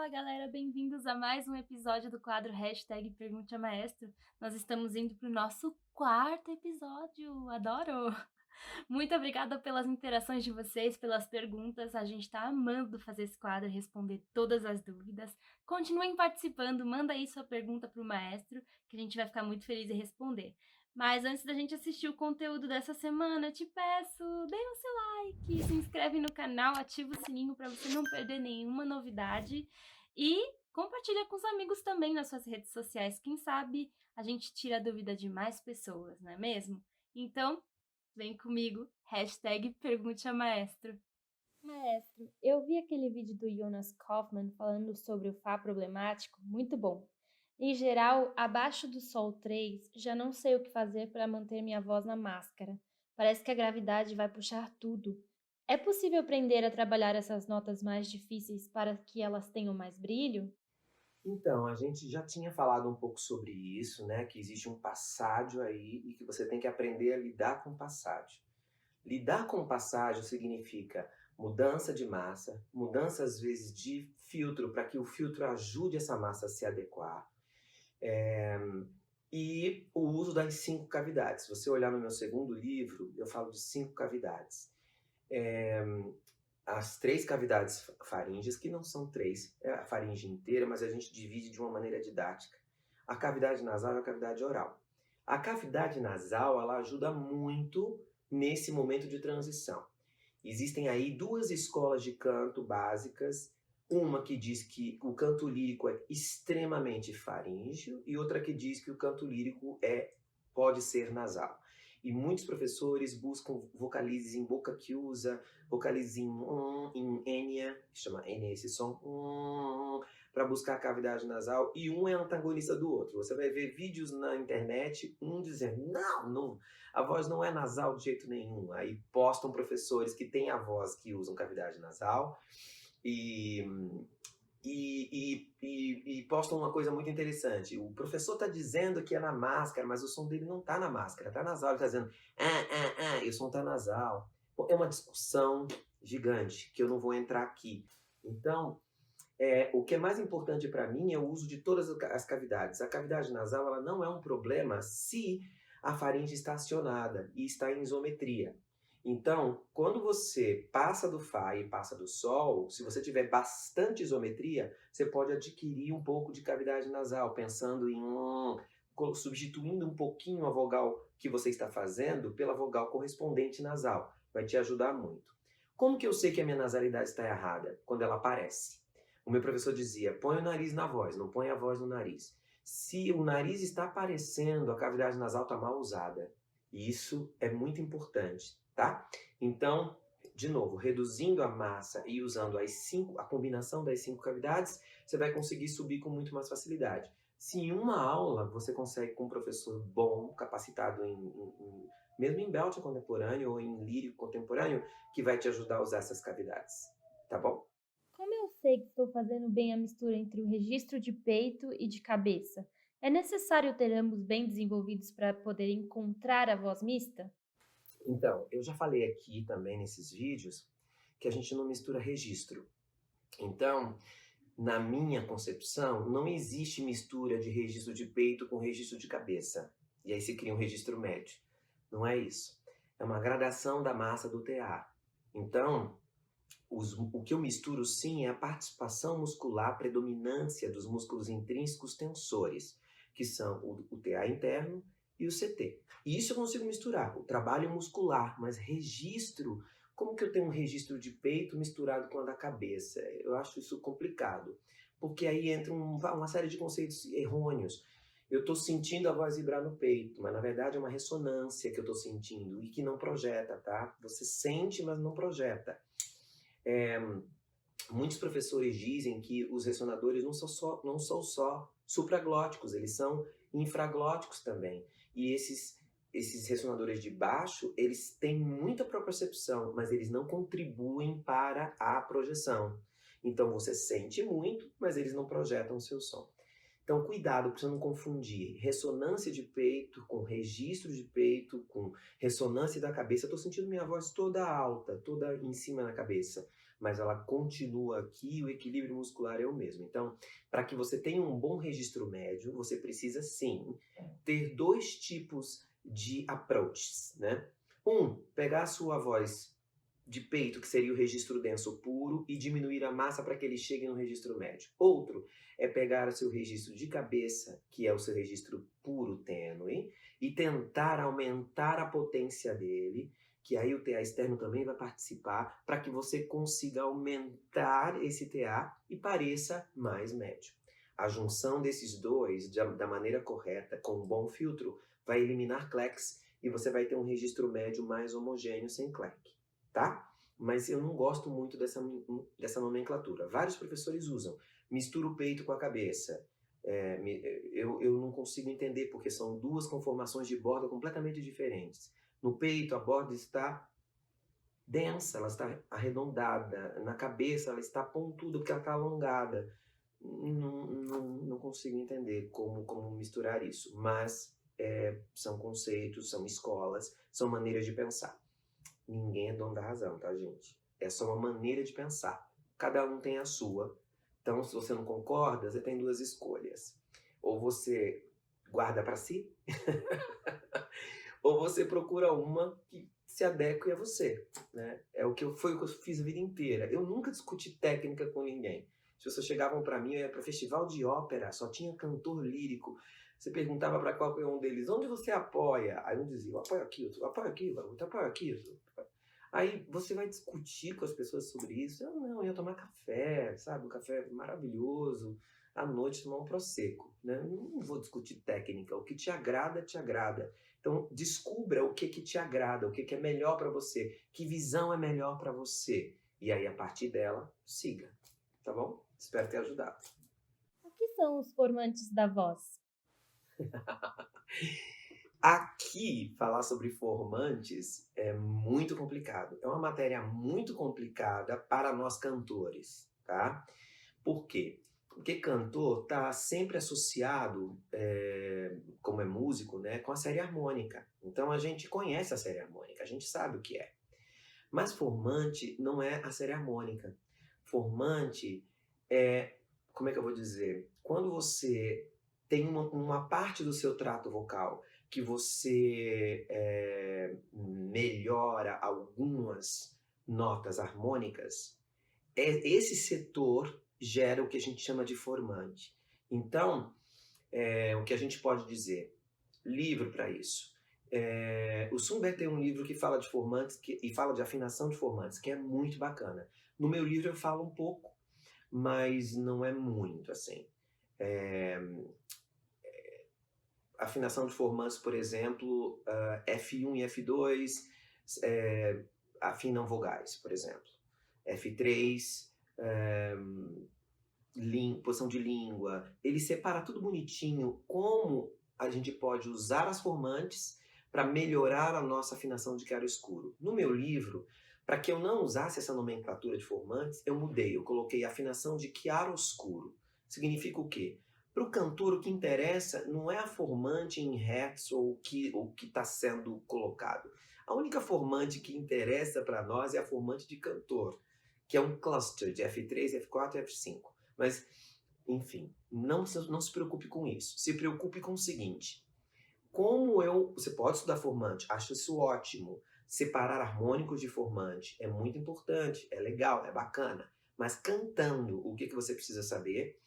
Fala galera, bem-vindos a mais um episódio do quadro Hashtag Pergunte a Maestro. Nós estamos indo para o nosso quarto episódio, adoro! Muito obrigada pelas interações de vocês, pelas perguntas, a gente tá amando fazer esse quadro e responder todas as dúvidas. Continuem participando, manda aí sua pergunta pro maestro, que a gente vai ficar muito feliz em responder. Mas antes da gente assistir o conteúdo dessa semana, eu te peço, dê o seu like, se inscreve no canal, ativa o sininho para você não perder nenhuma novidade e compartilha com os amigos também nas suas redes sociais. Quem sabe a gente tira a dúvida de mais pessoas, não é mesmo? Então, vem comigo, hashtag Pergunte a Maestro. Maestro, eu vi aquele vídeo do Jonas Kaufman falando sobre o Fá problemático, muito bom. Em geral, abaixo do Sol 3, já não sei o que fazer para manter minha voz na máscara. Parece que a gravidade vai puxar tudo. É possível aprender a trabalhar essas notas mais difíceis para que elas tenham mais brilho? Então, a gente já tinha falado um pouco sobre isso, né? Que existe um passágio aí e que você tem que aprender a lidar com o passágio. Lidar com o passágio significa mudança de massa, mudança às vezes de filtro para que o filtro ajude essa massa a se adequar, é, e o uso das 5 cavidades. Se você olhar no meu segundo livro, eu falo de 5 cavidades. É, as 3 cavidades faríngeas, que não são três, é a faringe inteira, mas a gente divide de uma maneira didática. A cavidade nasal e a cavidade oral. A cavidade nasal, ela ajuda muito nesse momento de transição. Existem aí 2 escolas de canto básicas, uma que diz que o canto lírico é extremamente faríngeo e outra que diz que o canto lírico pode ser nasal. E muitos professores buscam vocalizes em boca que usa, vocalizes em enia, que chama enia esse som, para buscar a cavidade nasal, e um é antagonista do outro. Você vai ver vídeos na internet, um dizendo, não, a voz não é nasal de jeito nenhum. Aí postam professores que têm a voz que usam cavidade nasal e postam uma coisa muito interessante. O professor está dizendo que é na máscara, mas o som dele não está na máscara, está nasal. Ele está dizendo, e o som está nasal. Bom, é uma discussão gigante que eu não vou entrar aqui. Então, o que é mais importante para mim é o uso de todas as cavidades. A cavidade nasal ela não é um problema se a faringe está acionada e está em isometria. Então, quando você passa do Fá e passa do Sol, se você tiver bastante isometria, você pode adquirir um pouco de cavidade nasal, pensando em substituindo um pouquinho a vogal que você está fazendo pela vogal correspondente nasal. Vai te ajudar muito. Como que eu sei que a minha nasalidade está errada? Quando ela aparece. O meu professor dizia, põe o nariz na voz, não põe a voz no nariz. Se o nariz está aparecendo, a cavidade nasal está mal usada. E isso é muito importante, tá? Então, de novo, reduzindo a massa e usando a combinação das 5 cavidades, você vai conseguir subir com muito mais facilidade. Se em uma aula você consegue com um professor bom, capacitado mesmo em Belting contemporâneo ou em lírico contemporâneo, que vai te ajudar a usar essas cavidades, tá bom? Como eu sei que estou fazendo bem a mistura entre o registro de peito e de cabeça? É necessário ter ambos bem desenvolvidos para poder encontrar a voz mista? Então, eu já falei aqui também nesses vídeos que a gente não mistura registro. Então, na minha concepção, não existe mistura de registro de peito com registro de cabeça. E aí se cria um registro médio. Não é isso. É uma gradação da massa do TA. Então, o que eu misturo sim é a participação muscular, a predominância dos músculos intrínsecos tensores, que são o TA interno e o CT. E isso eu consigo misturar, o trabalho muscular, mas registro, como que eu tenho um registro de peito misturado com a da cabeça? Eu acho isso complicado, porque aí entra uma série de conceitos errôneos. Eu estou sentindo a voz vibrar no peito, mas na verdade é uma ressonância que eu estou sentindo e que não projeta, tá? Você sente, mas não projeta. É, muitos professores dizem que os ressonadores não são só supraglóticos, eles são infraglóticos também. E esses ressonadores de baixo, eles têm muita propriocepção, mas eles não contribuem para a projeção. Então você sente muito, mas eles não projetam o seu som. Então, cuidado para você não confundir ressonância de peito com registro de peito, com ressonância da cabeça. Eu estou sentindo minha voz toda alta, toda em cima na cabeça. mas ela continua aqui e o equilíbrio muscular é o mesmo. Então, para que você tenha um bom registro médio, você precisa sim ter dois tipos de approaches, né? Pegar a sua voz de peito, que seria o registro denso puro, e diminuir a massa para que ele chegue no registro médio. Outro é pegar o seu registro de cabeça, que é o seu registro puro tênue, e tentar aumentar a potência dele, que aí o TA externo também vai participar, para que você consiga aumentar esse TA e pareça mais médio. A junção desses dois, da maneira correta, com um bom filtro, vai eliminar clecs e você vai ter um registro médio mais homogêneo sem clec, tá? Mas eu não gosto muito dessa nomenclatura. Vários professores usam. Mistura o peito com a cabeça. Eu não consigo entender, porque são duas conformações de borda completamente diferentes. No peito, a borda está densa, ela está arredondada. Na cabeça, ela está pontuda, porque ela está alongada. Não consigo entender como misturar isso. Mas são conceitos, são escolas, são maneiras de pensar. Ninguém é dono da razão, tá, gente? É só uma maneira de pensar. Cada um tem a sua. Então, se você não concorda, você tem duas escolhas. Ou você guarda para si, ou você procura uma que se adeque a você, né? Foi o que eu fiz a vida inteira. Eu nunca discuti técnica com ninguém. As pessoas chegavam para mim, eu ia para festival de ópera, só tinha cantor lírico. Você perguntava para qualquer um deles, onde você apoia? Aí um dizia, eu apoio aqui, outro apoio aqui, outro apoio aqui. Aí você vai discutir com as pessoas sobre isso. Eu ia tomar café, sabe? Um café maravilhoso. À noite tomar um prosecco, né? Não vou discutir técnica. O que te agrada, te agrada. Então, descubra o que te agrada, o que é melhor para você, que visão é melhor para você. E aí, a partir dela, siga. Tá bom? Espero ter ajudado. O que são os formantes da voz? Aqui, falar sobre formantes é muito complicado. É uma matéria muito complicada para nós cantores, tá? Por quê? Porque cantor está sempre associado, como é músico, né, com a série harmônica. Então a gente conhece a série harmônica, a gente sabe o que é. Mas formante não é a série harmônica. Formante é, como é que eu vou dizer? Quando você tem uma parte do seu trato vocal que você melhora algumas notas harmônicas, esse setor gera o que a gente chama de formante. Então, o que a gente pode dizer? Livro para isso. O Sundberg tem um livro que fala de formantes e fala de afinação de formantes, que é muito bacana. No meu livro eu falo um pouco, mas não é muito, assim. Afinação de formantes, por exemplo, F1 e F2 afinam vogais, por exemplo. F3, posição de língua. Ele separa tudo bonitinho, como a gente pode usar as formantes para melhorar a nossa afinação de chiaroscuro. No meu livro, para que eu não usasse essa nomenclatura de formantes, eu mudei, eu coloquei afinação de chiaroscuro. Significa o quê? Para o cantor, o que interessa não é a formante em hertz ou o que está sendo colocado. A única formante que interessa para nós é a formante de cantor, que é um cluster de F3, F4 e F5. Mas, enfim, não se preocupe com isso. Se preocupe com o seguinte: você pode estudar formante, acho isso ótimo. Separar harmônicos de formante é muito importante, é legal, é bacana. Mas cantando, o que você precisa saber?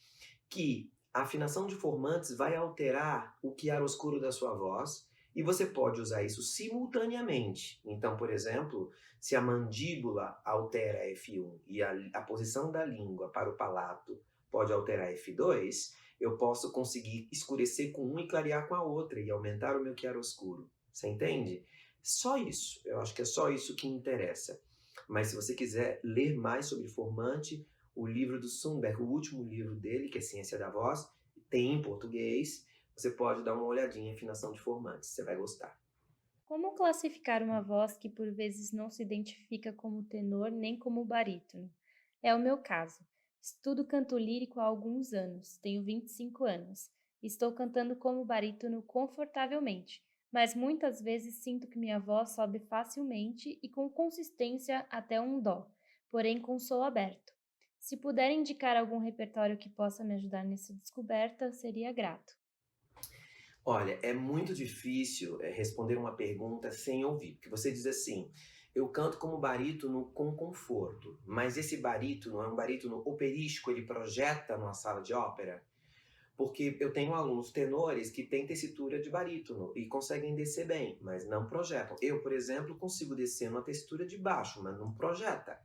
Que a afinação de formantes vai alterar o chiaroscuro da sua voz e você pode usar isso simultaneamente. Então, por exemplo, se a mandíbula altera F1 e a posição da língua para o palato pode alterar F2, eu posso conseguir escurecer com uma e clarear com a outra e aumentar o meu chiaroscuro. Você entende? Só isso. Eu acho que é só isso que interessa. Mas se você quiser ler mais sobre formante, o livro do Sundberg, o último livro dele, que é Ciência da Voz, tem em português. Você pode dar uma olhadinha em afinação de formantes, você vai gostar. Como classificar uma voz que por vezes não se identifica como tenor nem como barítono? É o meu caso. Estudo canto lírico há alguns anos, tenho 25 anos. Estou cantando como barítono confortavelmente, mas muitas vezes sinto que minha voz sobe facilmente e com consistência até um dó. porém com som aberto. Se puder indicar algum repertório que possa me ajudar nessa descoberta, seria grato. Olha, é muito difícil responder uma pergunta sem ouvir, porque você diz assim: eu canto como barítono com conforto, mas esse barítono é um barítono operístico, ele projeta numa sala de ópera? Porque eu tenho alunos tenores que têm tessitura de barítono e conseguem descer bem, mas não projetam. Eu, por exemplo, consigo descer numa tessitura de baixo, mas não projeta.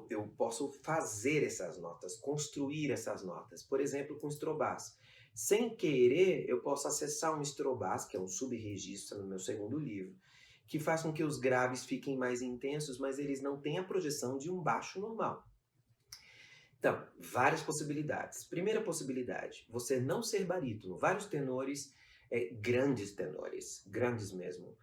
Eu posso fazer essas notas, construir essas notas. Por exemplo, com Strobas. Sem querer, eu posso acessar um Strobas, que é um subregistro no meu segundo livro, que faz com que os graves fiquem mais intensos, mas eles não têm a projeção de um baixo normal. Então, várias possibilidades. Primeira possibilidade, você não ser barítono. Vários tenores, grandes mesmo,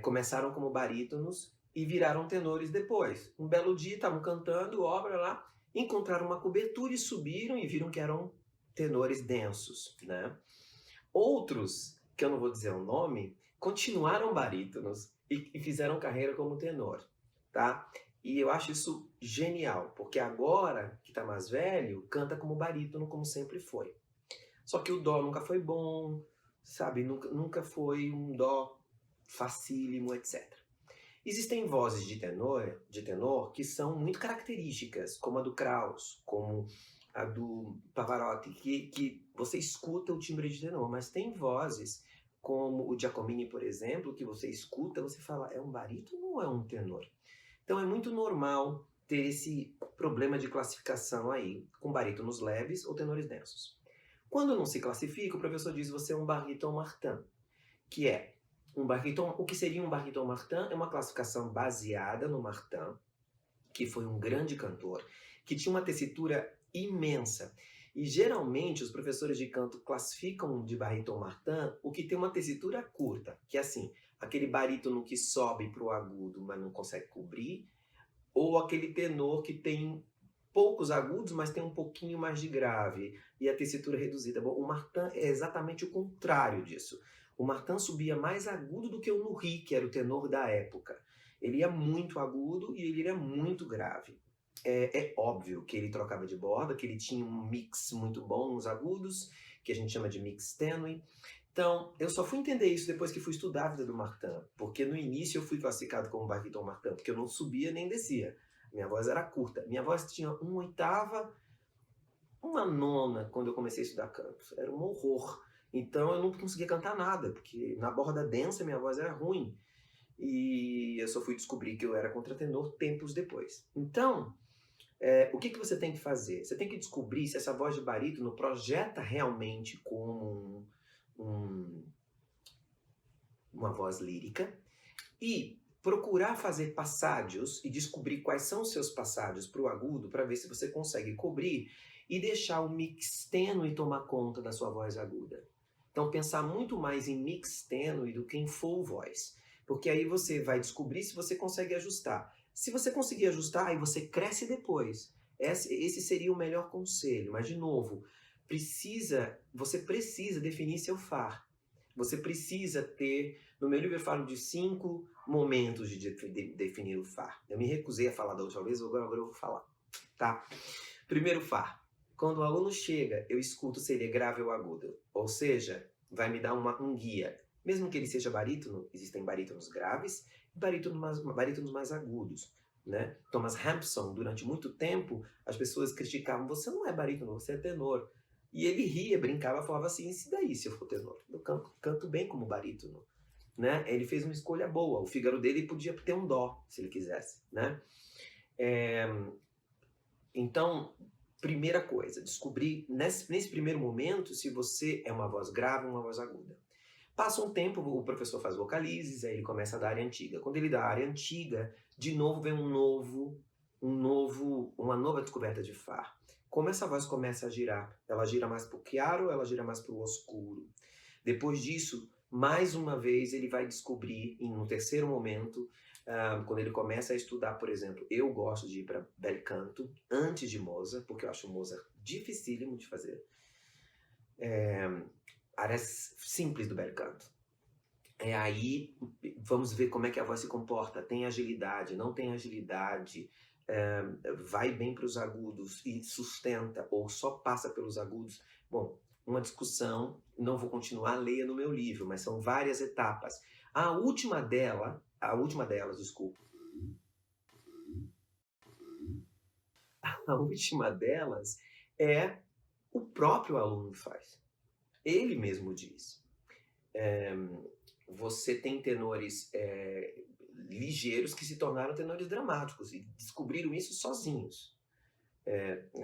começaram como barítonos e viraram tenores depois. Um belo dia, estavam cantando obra lá, encontraram uma cobertura e subiram e viram que eram tenores densos, né? Outros, que eu não vou dizer o nome, continuaram barítonos e fizeram carreira como tenor, tá? E eu acho isso genial, porque agora, que tá mais velho, canta como barítono, como sempre foi. Só que o dó nunca foi bom, sabe? Nunca foi um dó facílimo, etc. Existem vozes de tenor que são muito características, como a do Krauss, como a do Pavarotti, que você escuta o timbre de tenor, mas tem vozes como o Giacomini, por exemplo, que você escuta, você fala, é um barítono ou é um tenor? Então é muito normal ter esse problema de classificação aí, com barítonos leves ou tenores densos. Quando não se classifica, o professor diz você é um baríton Martin, que é um baríton. O que seria um baríton Martin é uma classificação baseada no Martin, que foi um grande cantor, que tinha uma tessitura imensa. E geralmente os professores de canto classificam de baríton Martin o que tem uma tessitura curta, que é assim, aquele barítono que sobe para o agudo, mas não consegue cobrir, ou aquele tenor que tem poucos agudos, mas tem um pouquinho mais de grave, e a tessitura reduzida. Bom, o Martin é exatamente o contrário disso. O Martin subia mais agudo do que o Nourri, que era o tenor da época. Ele ia muito agudo e ele ia muito grave. É óbvio que ele trocava de borda, que ele tinha um mix muito bom nos agudos, que a gente chama de mix tênue. Então, eu só fui entender isso depois que fui estudar a vida do Martin, porque no início eu fui classificado como baríton Martin, porque eu não subia nem descia. Minha voz era curta. Minha voz tinha uma oitava, uma nona quando eu comecei a estudar canto. Era um horror. Então eu não conseguia cantar nada, porque na borda densa minha voz era ruim. E eu só fui descobrir que eu era contratenor tempos depois. Então, o que você tem que fazer? Você tem que descobrir se essa voz de barítono projeta realmente como uma voz lírica e procurar fazer passádios e descobrir quais são os seus passádios para o agudo para ver se você consegue cobrir e deixar o mix tênue tomar conta da sua voz aguda. Então pensar muito mais em mix tênue do que em full voice, porque aí você vai descobrir se você consegue ajustar. Se você conseguir ajustar, aí você cresce depois. Esse seria o melhor conselho, mas de novo, você precisa definir seu far. Você precisa ter, no meu livro eu falo de 5 momentos de definir o far. Eu me recusei a falar da última vez, agora eu vou falar, tá? Primeiro far. Quando o aluno chega, eu escuto se ele é grave ou agudo. Ou seja, vai me dar um guia. Mesmo que ele seja barítono, existem barítonos graves e barítonos mais agudos, né? Thomas Hampson, durante muito tempo, as pessoas criticavam, você não é barítono, você é tenor. E ele ria, brincava, falava assim, e daí se eu for tenor? Eu canto bem como barítono, né? Ele fez uma escolha boa. O Fígaro dele podia ter um dó, se ele quisesse, né? Então, primeira coisa, descobrir nesse primeiro momento se você é uma voz grave ou uma voz aguda. Passa um tempo, o professor faz vocalizes, aí ele começa a dar área antiga. Quando ele dá a área antiga, de novo vem uma nova descoberta de Fá. Como essa voz começa a girar? Ela gira mais para o chiaro ou ela gira mais para o oscuro? Depois disso, mais uma vez, ele vai descobrir, no terceiro momento, quando ele começa a estudar, por exemplo, eu gosto de ir para bel canto antes de Mozart, porque eu acho Mozart dificílimo de fazer. Áreas simples do bel canto. Aí vamos ver como é que a voz se comporta. Tem agilidade, não tem agilidade. vai bem para os agudos e sustenta ou só passa pelos agudos? Bom, uma discussão, não vou continuar, leia no meu livro, mas são várias etapas. A última delas, desculpa, a última delas é o próprio aluno que faz. Ele mesmo diz. Você tem tenores ligeiros que se tornaram tenores dramáticos e descobriram isso sozinhos.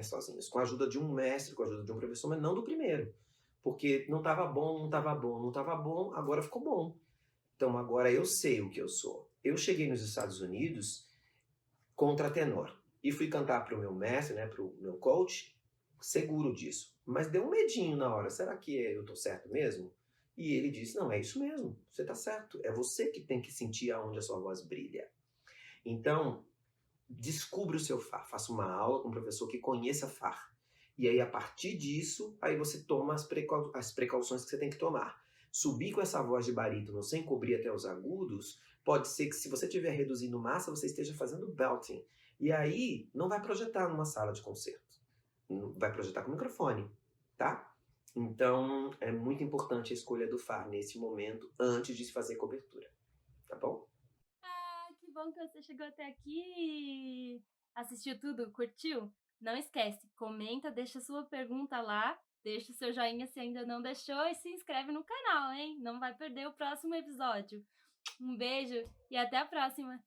Sozinhos, com a ajuda de um mestre, com a ajuda de um professor, mas não do primeiro. Porque não estava bom, não estava bom, não estava bom, agora ficou bom. Então agora eu sei o que eu sou. Eu cheguei nos Estados Unidos contratenor e fui cantar para o meu mestre, né, para o meu coach, seguro disso. Mas deu um medinho na hora. Será que eu estou certo mesmo? E ele disse, não, é isso mesmo, você está certo. É você que tem que sentir aonde a sua voz brilha. Então, descubra o seu Far. Faça uma aula com um professor que conheça Far. E aí, a partir disso, aí você toma as precauções que você tem que tomar. Subir com essa voz de barítono sem cobrir até os agudos, pode ser que se você estiver reduzindo massa, você esteja fazendo belting. E aí, não vai projetar numa sala de concerto. Vai projetar com o microfone, tá? Então, é muito importante a escolha do Far nesse momento, antes de se fazer cobertura. Tá bom? Ah, que bom que você chegou até aqui. Assistiu tudo? Curtiu? Não esquece, comenta, deixa sua pergunta lá, deixa o seu joinha se ainda não deixou e se inscreve no canal, hein? Não vai perder o próximo episódio. Um beijo e até a próxima!